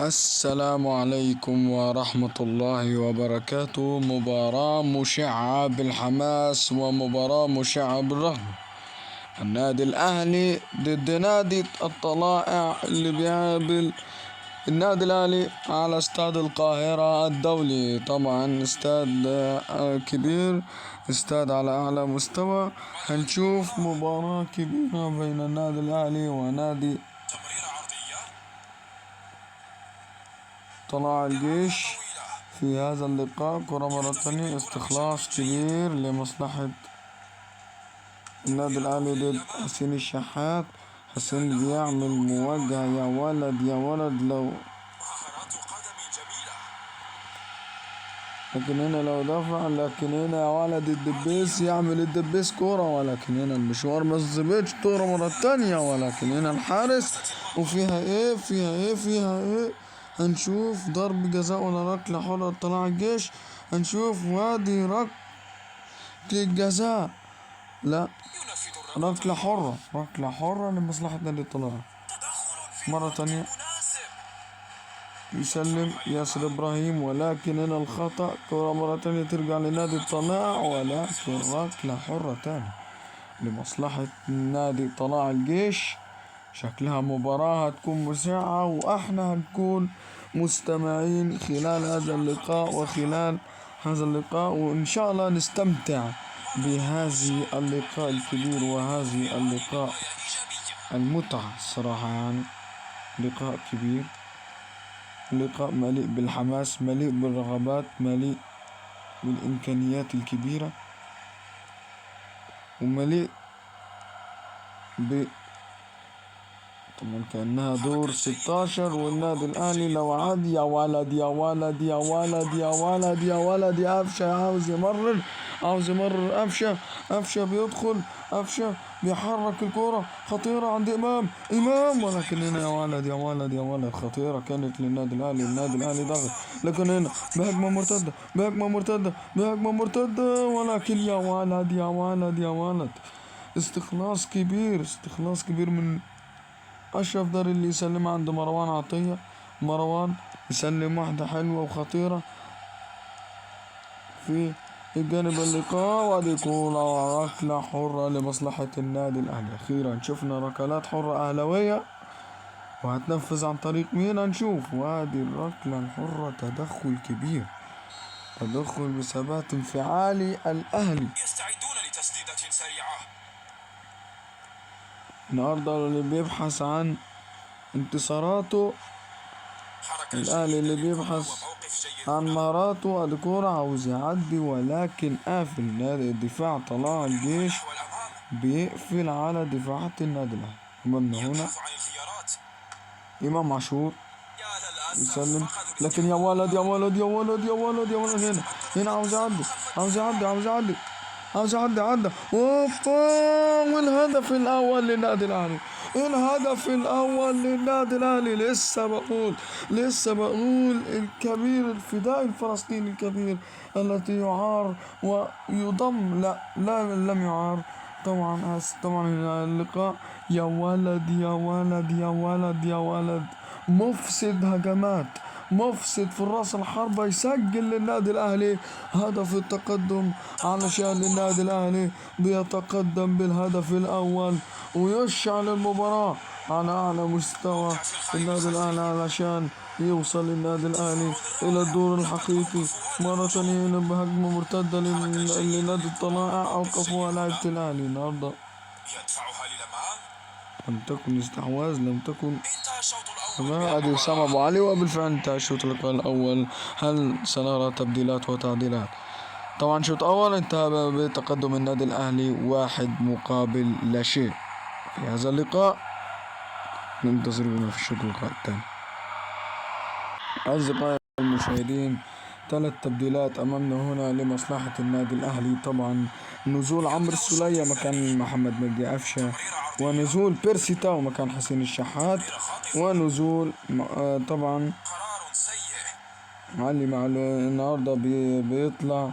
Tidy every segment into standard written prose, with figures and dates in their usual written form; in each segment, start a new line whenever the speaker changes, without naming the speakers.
السلام عليكم ورحمة الله وبركاته. مباراة مشعة بالحماس ومباراة مشعة بالرهبة. النادي الأهلي ضد نادي الطلائع اللي بيقابل النادي الأهلي على استاد القاهرة الدولي. طبعا استاد كبير، استاد على أعلى مستوى. هنشوف مباراة كبيرة بين النادي الأهلي ونادي طلائع الجيش. في هذا اللقاء كرة مرة ثانية، استخلاص كبير لمصلحة النادي الأهلي ضد حسين الشحات. حسين بيعمل مواجهة، يا ولد يا ولد، لكن هنا لو دفع، لكن هنا يا ولد الدبيس يعمل الدبيس كورة، ولكن هنا المشوار ما ظبطش. كورة مرة تانية، ولكن هنا الحارس وفيها ايه فيها ايه فيها ايه. هنشوف ضرب جزاء ولا ركلة حرة لطلائع الجيش. هنشوف وادي ركلة جزاء، لا ركلة حرة، ركلة حرة لمصلحة نادي الطلائع. مرة تانية يسلم ياسر إبراهيم، ولكن هنا الخطأ. كرة مرة تانية ترجع لنادي الطلائع، ولكن ركلة حرة تاني لمصلحة نادي طلائع الجيش. شكلها مباراة هتكون مشعة، وإحنا هنكون مستمعين خلال هذا اللقاء وخلال هذا اللقاء، وإن شاء الله نستمتع بهذه اللقاء الكبير وهذه اللقاء المتعة. الصراحة يعني لقاء كبير، لقاء مليء بالحماس، مليء بالرغبات، مليء بالإمكانيات الكبيرة، ومليء طبعا كأنها دور 16. والنادي الأهلي لو عاد، يا ولد يا ولد يا ولد يا ولد يا ولد، يا قفشة عاوز يمرر، عاوز يمرر. قفشة بيدخل، قفشة بيحرك الكرة خطيرة عند إمام، ولكن هنا يا ولد يا ولد يا ولد، خطيرة كانت للنادي الأهلي. النادي الأهلي ضغط، لكن هنا بهجمة مرتدة، بهجمة مرتدة، بهجمة مرتدة، ولكن يا ولد يا ولد يا ولد، استخلاص كبير، استخلاص كبير من أشرف داري اللي يسلم عند مروان عطية. مروان يسلم واحدة حلوة وخطيرة في الجانب اللقاء، وادي كورة ركلة حرة لمصلحة النادي الأهلي. أخيرا شفنا ركلات حرة أهلاوية، وهتنفذ عن طريق مين؟ هنشوف. وادي الركلة الحرة تدخل كبير، تدخل بثبات انفعالي. الأهلي يستعدون لتسديدة سريعة النهارده، اللي بيبحث عن انتصاراته. الأهلي اللي بيبحث عن مهاراته. ادي كورة عاوز يعدي، ولكن قافل نادي الدفاع طلائع الجيش، بيقفل على دفاعات النادي الأهلي. أمامنا هنا إمام عاشور يسلم، لكن يا ولد يا ولد يا ولد يا ولد يا ولد، هنا عاوز يعدي، عاوز يعدي، عاوز يعدي، عاوز يعدي، عدى. والهدف الأول للنادي الأهلي، الهدف الأول للنادي الأهلي. لسه بقول الكبير الفدائي الفلسطيني الكبير التي يعار ويضم، لا لم يعار. طبعا اللقاء، يا ولد يا ولد يا ولد يا ولد، مفسد هجمات، مفسد في الراس الحربة، يسجل للنادي الأهلي هدف التقدم، علشان النادي الأهلي بيتقدم بالهدف الأول، ويشعل المباراة على أعلى مستوى. النادي الأهلي علشان يوصل النادي الأهلي إلى الدور الحقيقي. مرة ثانية بهجمة مرتدة لنادي الطلائع، أوقفوها لاعبة الأهلي النهارده. لم تكن استحواذ، لم تكن ادي وسام ابو علي، وبالفعل انتهى الشوط الاول. هل سنرى تبديلات وتعديلات؟ طبعا شوط اول انتهى بتقدم النادي الاهلي 1-0 في هذا اللقاء. ننتظر بنا في الشوط اللقاء الثاني. اصدقائي المشاهدين، 3 تبديلات امامنا هنا لمصلحة النادي الاهلي. طبعا نزول عمرو السولية مكان محمد مجدي قفشة، ونزول بيرسي تاو مكان حسين الشحات، ونزول طبعا علي معلول. النهارده بيطلع،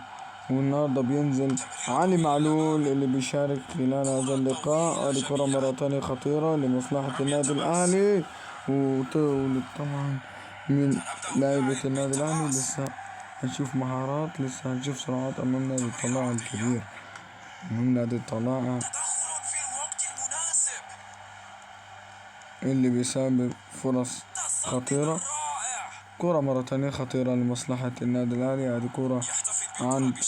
والنهارده بينزل علي معلول اللي بيشارك خلال هذا اللقاء. ادي كرة مرة تانية خطيرة لمصلحة النادي الاهلي، وطبعا من لاعيبة النادي الأهلي. لسه هنشوف مهارات، لسه هنشوف سرعات أمام نادي الطلائع الكبير، أمام نادي الطلائع اللي بيسبب فرص خطيرة. كرة مرة تانية خطيرة لمصلحة النادي الأهلي. هذه كرة عند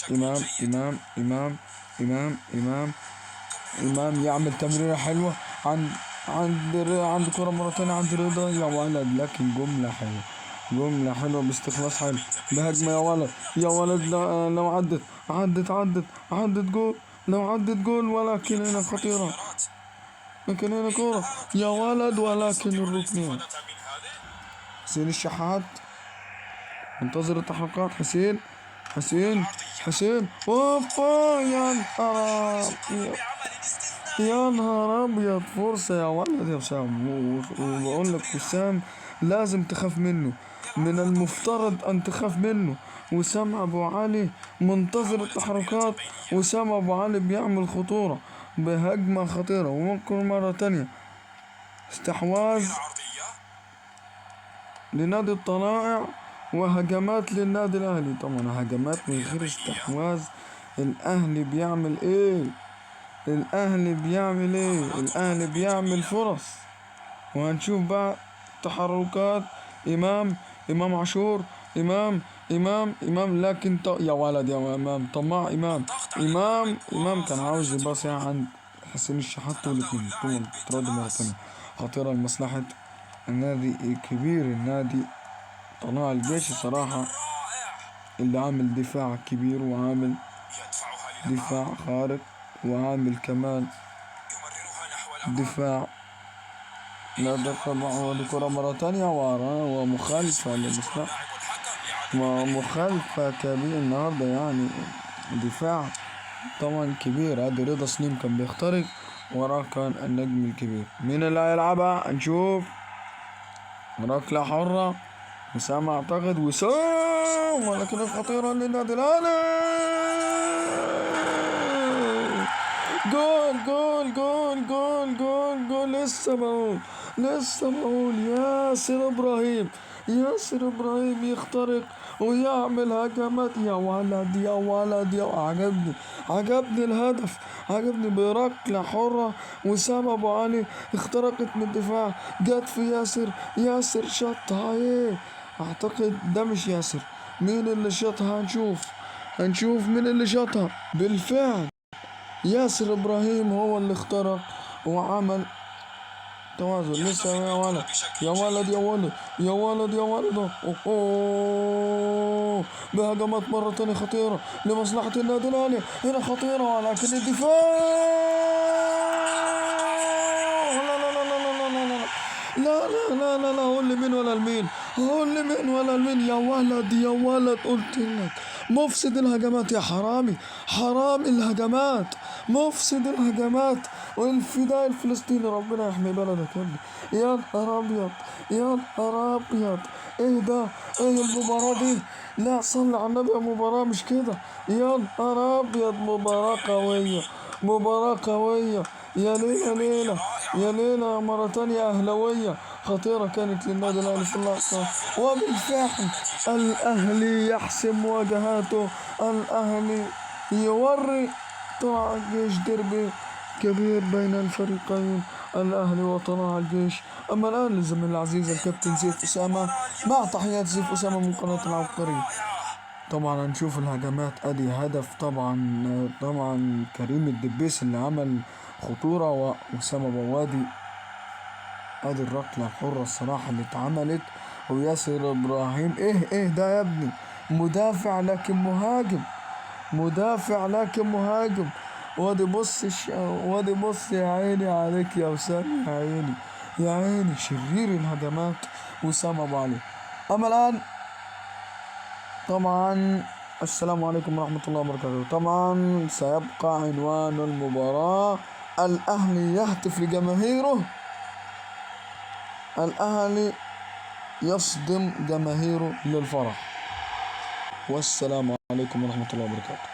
إمام يعمل تمريرة حلوة. عند كرة مرة تانية عند رضا يا ولد، لكن جملة حلوة باستخلاص حلو بهجمة يا ولد لو عدت جول، لو عدت جول، ولكن هنا خطيرة، لكن هنا كرة يا ولد، ولكن الركنية. حسين الشحات منتظر التحركات. حسين اوبا يا نهار ابيض، فرصة يا ولد يا وسام. وبقول لك وسام لازم تخاف منه، من المفترض ان تخاف منه. وسام ابو علي منتظر التحركات، وسام ابو علي بيعمل خطورة بهجمة خطيرة. وممكن مرة تانية استحواذ لنادي الطلائع وهجمات للنادي الاهلي. طبعا هجمات من غير استحواذ. الاهلي بيعمل ايه؟ الاهلي بيعمل فرص. وهنشوف بقى تحركات امام عاشور. امام لكن يا ولد يا امام طماع. امام كان عاوز يباصي عند حسين الشحات. طول ترد مرة تانية خطيرة لمصلحة النادي الكبير، النادي طلائع الجيش صراحة، اللي عامل دفاع كبير وعامل دفاع خارق وعامل كمان دفاع. لا طبعا كرة مرة تانية ومخالفة للمصلحة، ومخالفة كبيرة النهاردة يعني. دفاع طبعا كبير. ادي رضا سليم كان بيخترق، وراه كان النجم الكبير. مين اللي هيلعبها؟ هنشوف. ركلة حرة وسام اعتقد، وسام ولكن خطيرة للنادي الاهلي. جول. لسه بقول ياسر ابراهيم يخترق ويعمل هجمات. يا ولد عجبني الهدف، عجبني بركلة حرة. وسام ابو علي اخترقت من الدفاع، جت في ياسر شطها. ايه اعتقد ده مش ياسر. مين اللي شطها؟ هنشوف مين اللي شطها. بالفعل ياسر ابراهيم هو اللي اخترق وعمل توازن. لسه يا ولد. اوه بهجمات مرة تانية خطيرة لمصلحة النادي الاهلي. هنا خطيرة ولكن الدفاع. لا قول لي مين ولا المين. يا ولد قلت لك مفسد الهجمات يا حرامي. مفسد الهجمات والفداء الفلسطيني. ربنا يحمي بلدك يا ابني. يا نهار ابيض. ايه ده؟ ايه المباراة دي؟ لا صل على النبي، مباراة مش كده. يا نهار ابيض، مباراة قوية. يا ليلة مرة تانية أهلوية خطيرة كانت للنادي الأهلي في اللحظة. وبالفعل الأهلي يحسم مواجهاته. الأهلي يوري طلائع الجيش ديربي كبير بين الفريقين، الأهلي وطلائع الجيش. أما الآن لزميلي العزيز الكابتن سيف أسامة، مع تحيات سيف أسامة من قناة العبقري. طبعا هنشوف الهجمات. ادي هدف طبعا كريم الدبيس اللي عمل خطورة، وأسامة بوادي. ادي الركلة الحرة الصراحة اللي اتعملت. وياسر ابراهيم ايه ده يا ابني؟ مدافع لكن مهاجم. وادي بص يا عيني عليك يا وسام، يا عيني شرير الهجمات وسام ابو علي. اما الان طبعا السلام عليكم ورحمة الله وبركاته. طبعا سيبقى عنوان المباراة: الأهلي يهتف لجماهيره، الأهلي يصدم جماهيره للفرح. والسلام عليكم ورحمة الله وبركاته.